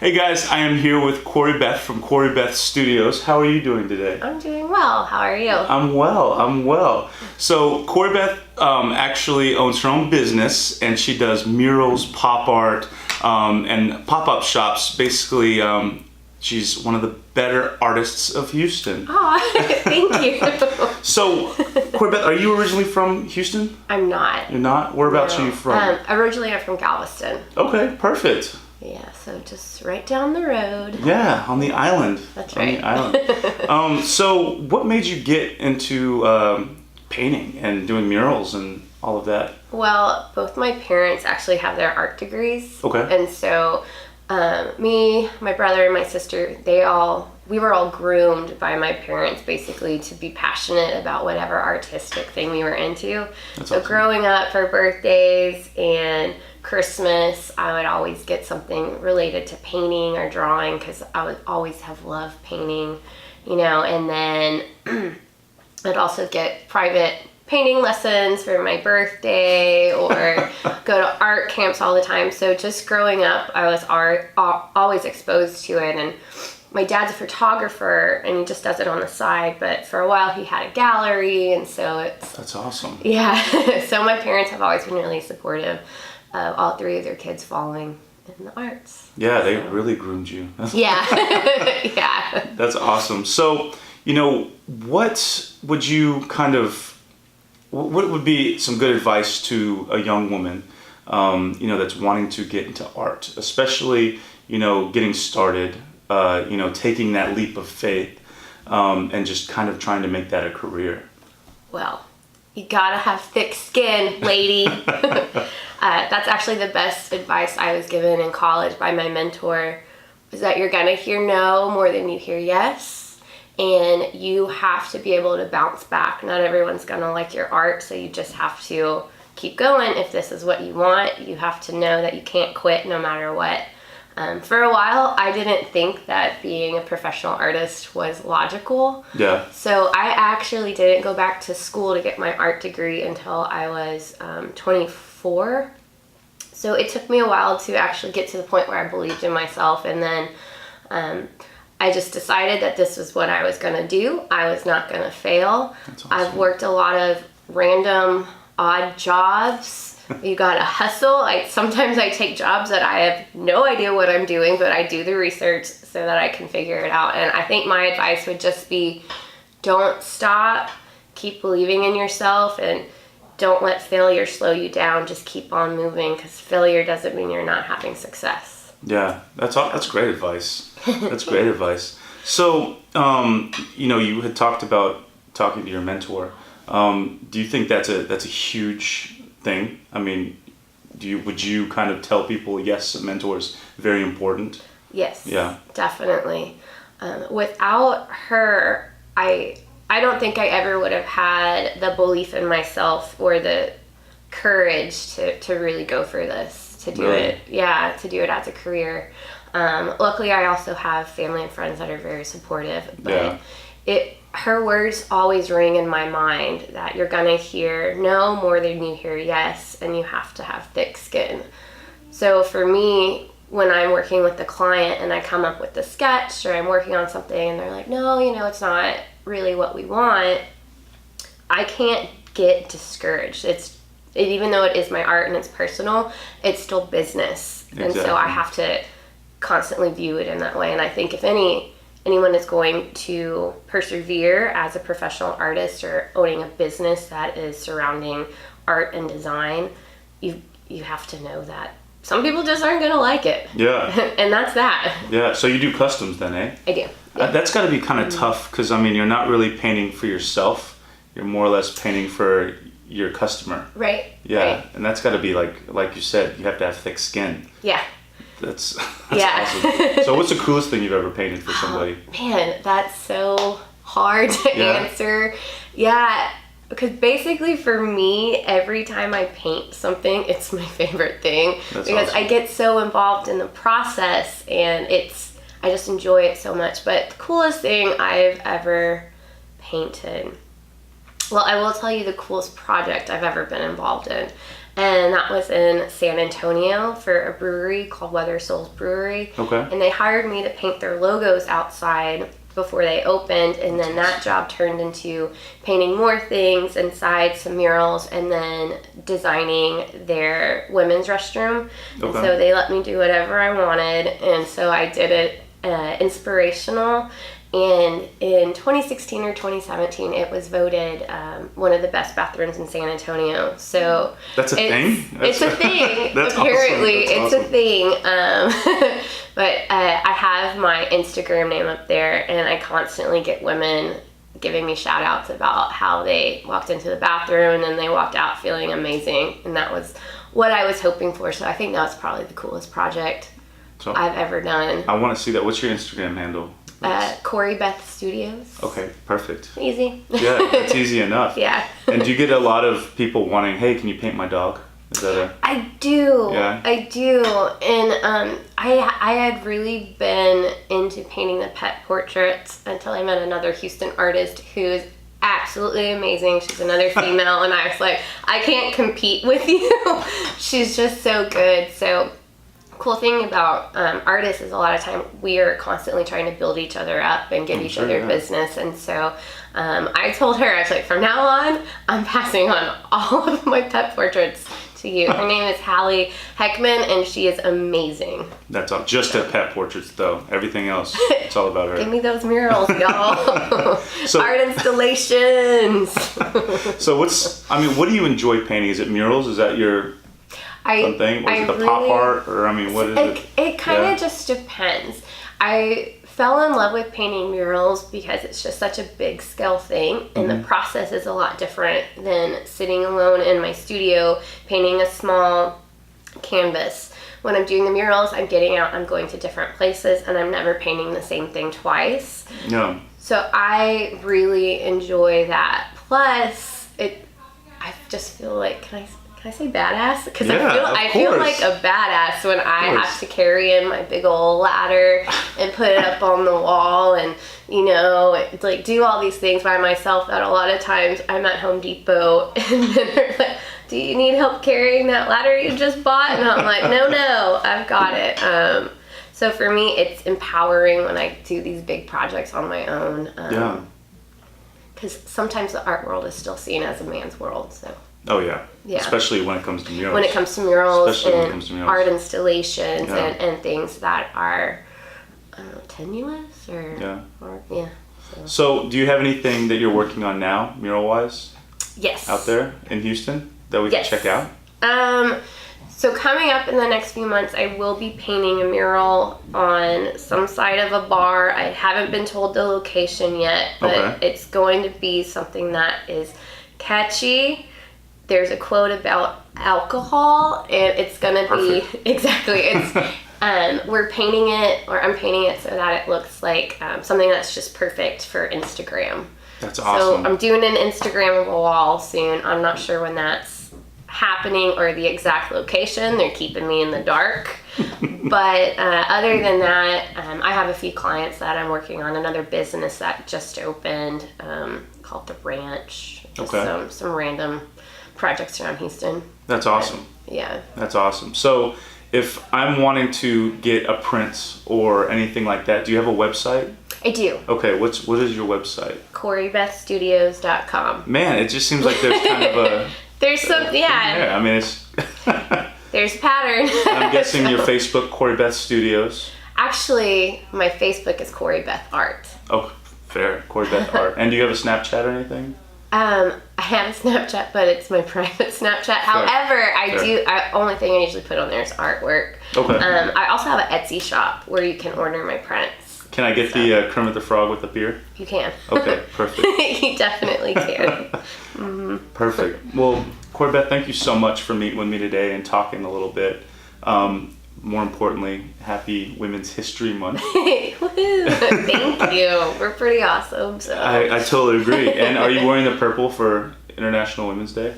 Hey guys, I am here with Corey Beth from Corey Beth Studios. How are you doing today? I'm doing well. How are you? I'm well. So Corey Beth actually owns her own business, and she does murals, pop art, and pop-up shops. Basically, she's one of the better artists of Houston. Oh, thank you. So, Corey Beth, are you originally from Houston? I'm not. You're not? Whereabouts are you from? Originally, I'm from Galveston. Okay, perfect. Yeah, so just right down the road. Yeah, on the island. That's right. On the island. So what made you get into painting and doing murals and all of that? Well, both my parents actually have their art degrees. Okay. And so me, my brother, and my sister, we were all groomed by my parents basically to be passionate about whatever artistic thing we were into. That's so awesome. Growing up for birthdays and Christmas, I would always get something related to painting or drawing because I would always have loved painting, and then I'd also get private painting lessons for my birthday or go to art camps all the time. So just growing up, I was always exposed to it. And my dad's a photographer and he just does it on the side, but for a while he had a gallery, and so That's awesome. Yeah. So my parents have always been really supportive of all three of their kids following in the arts. Yeah, they really groomed you. Yeah. Yeah. That's awesome. So, what would you what would be some good advice to a young woman, that's wanting to get into art, especially, getting started, taking that leap of faith, and just kind of trying to make that a career? Well, you gotta have thick skin, lady. That's actually the best advice I was given in college by my mentor, was that you're gonna hear no more than you hear yes, and you have to be able to bounce back. Not everyone's gonna like your art, so you just have to keep going. If this is what you want, you have to know that you can't quit no matter what. For a while, I didn't think that being a professional artist was logical. Yeah. So I actually didn't go back to school to get my art degree until I was 24. So it took me a while to actually get to the point where I believed in myself. And then I just decided that this was what I was going to do. I was not going to fail. That's awesome. I've worked a lot of random, odd jobs. You gotta hustle. Sometimes I take jobs that I have no idea what I'm doing, but I do the research so that I can figure it out. And I think my advice would just be, don't stop, keep believing in yourself, and don't let failure slow you down. Just keep on moving, because failure doesn't mean you're not having success. Yeah, that's great advice. That's great advice. So, you had talked about talking to your mentor. Do you think that's a huge thing? I mean, would you kind of tell people, yes, a mentor is very important? Yes. Yeah. Definitely. Without her, I don't think I ever would have had the belief in myself or the courage to really go for this, to do Really? it. Yeah, to do it as a career. Luckily, I also have family and friends that are very supportive. But Yeah. Her words always ring in my mind that you're gonna hear no more than you hear yes, and you have to have thick skin. So for me, when I'm working with the client and I come up with the sketch, or I'm working on something and they're like, no, it's not really what we want, I can't get discouraged. Even though it is my art and it's personal, it's still business. Exactly. And so I have to constantly view it in that way. And I think if anyone is going to persevere as a professional artist or owning a business that is surrounding art and design, you have to know that some people just aren't going to like it. Yeah. And that's that. Yeah. So you do customs then, eh? I do. Yeah. That's got to be kind of tough, because you're not really painting for yourself. You're more or less painting for your customer. Right. Yeah. Right. And that's got to be like you said, you have to have thick skin. Yeah. That's Yeah. awesome. So what's the coolest thing you've ever painted for somebody? Man, that's so hard to answer. Yeah, because basically for me, every time I paint something, it's my favorite thing. That's because awesome. I get so involved in the process, and I just enjoy it so much. But the coolest thing I've ever painted, well, I will tell you the coolest project I've ever been involved in. and that was in San Antonio for a brewery called Weather Souls Brewery. Okay. And they hired me to paint their logos outside before they opened, and then that job turned into painting more things inside, some murals, and then designing their women's restroom. And Okay. so they let me do whatever I wanted, and so I did it inspirational. And in 2016 or 2017, it was voted one of the best bathrooms in San Antonio. So That's a thing? It's a thing. That's Apparently, awesome. it's a thing. But I have my Instagram name up there, and I constantly get women giving me shout outs about how they walked into the bathroom and then they walked out feeling amazing. And that was what I was hoping for. So I think that's probably the coolest project So I've ever done. I want to see that. What's your Instagram handle? Corey Beth Studios. Okay, perfect. Easy. Yeah, that's easy enough. Yeah. And do you get a lot of people wanting, hey, can you paint my dog? Is that a... I do. Yeah. I do. And I had really been into painting the pet portraits until I met another Houston artist who's absolutely amazing. She's another female, and I was like, I can't compete with you. She's just so good. So cool thing about artists is a lot of time we are constantly trying to build each other up and give each sure, other yeah. business. And so I told her, I was like, from now on, I'm passing on all of my pet portraits to you. Her name is Hallie Heckman, and she is amazing. That's all. Just at pet portraits, though. Everything else, it's all about her. Give me those murals, y'all. So- Art installations. So what do you enjoy painting? Is it murals? Is that your fun thing? Or is it the pop art? Or, what is it? It kind of Yeah. just depends. I fell in love with painting murals because it's just such a big scale thing, and the process is a lot different than sitting alone in my studio painting a small canvas. When I'm doing the murals, I'm getting out, I'm going to different places, and I'm never painting the same thing twice. Yeah. So I really enjoy that. Plus, I just feel like, can I say badass? Because Yeah, I of feel course. like a badass when I course. have to carry in my big old ladder and put it up on the wall and, like do all these things by myself that a lot of times I'm at Home Depot and then they're like, do you need help carrying that ladder you just bought? And I'm like, no, I've got it. So for me, it's empowering when I do these big projects on my own. Yeah. Because sometimes the art world is still seen as a man's world, so. Oh, yeah. Yeah. Especially when it comes to murals. When it comes to murals Especially when it and comes to murals. art installations Yeah. and things that are, I don't know, tenuous or Yeah. So. So, do you have anything that you're working on now, mural-wise, Yes. out there in Houston that we Yes. can check out? So coming up in the next few months, I will be painting a mural on some side of a bar. I haven't been told the location yet, but Okay. it's going to be something that is catchy. There's a quote about alcohol, and it's gonna be exactly. It's we're painting it, or I'm painting it so that it looks like something that's just perfect for Instagram. That's awesome. So I'm doing an Instagrammable wall soon. I'm not sure when that's happening or the exact location. They're keeping me in the dark. But other than that, I have a few clients that I'm working on. Another business that just opened called The Ranch. Just Okay. some random projects around Houston. That's awesome. Yeah. That's awesome. So, if I'm wanting to get a print or anything like that, do you have a website? I do. Okay, what is your website? CoreyBethStudios.com. Man, it just seems like there's kind of a... There's some, Yeah, it's... there's a pattern. I'm guessing your Facebook, Corey Beth Studios. Actually, my Facebook is Corey Beth Art. Oh, fair. Corey Beth Art. And do you have a Snapchat or anything? I have a Snapchat, but it's my private Snapchat. However, only thing I usually put on there is artwork. Okay. I also have an Etsy shop where you can order my prints. Can I get the Kermit the Frog with the beer? You can. Okay, perfect. You definitely can. Perfect. Well, Corey Beth, thank you so much for meeting with me today and talking a little bit. More importantly, happy Women's History Month. Woo. Thank you. We're pretty awesome. So. I totally agree. And are you wearing the purple for International Women's Day?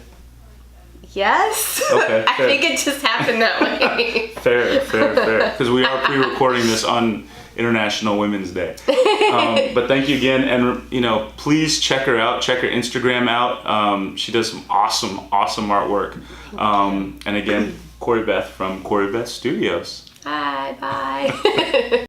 Yes. Okay, I fair. think it just happened that way. Fair. Because we are pre-recording this on International Women's Day. But thank you again, and please check her out. Check her Instagram out. She does some awesome artwork. And again, Corey Beth from Corey Beth Studios. Hi, bye.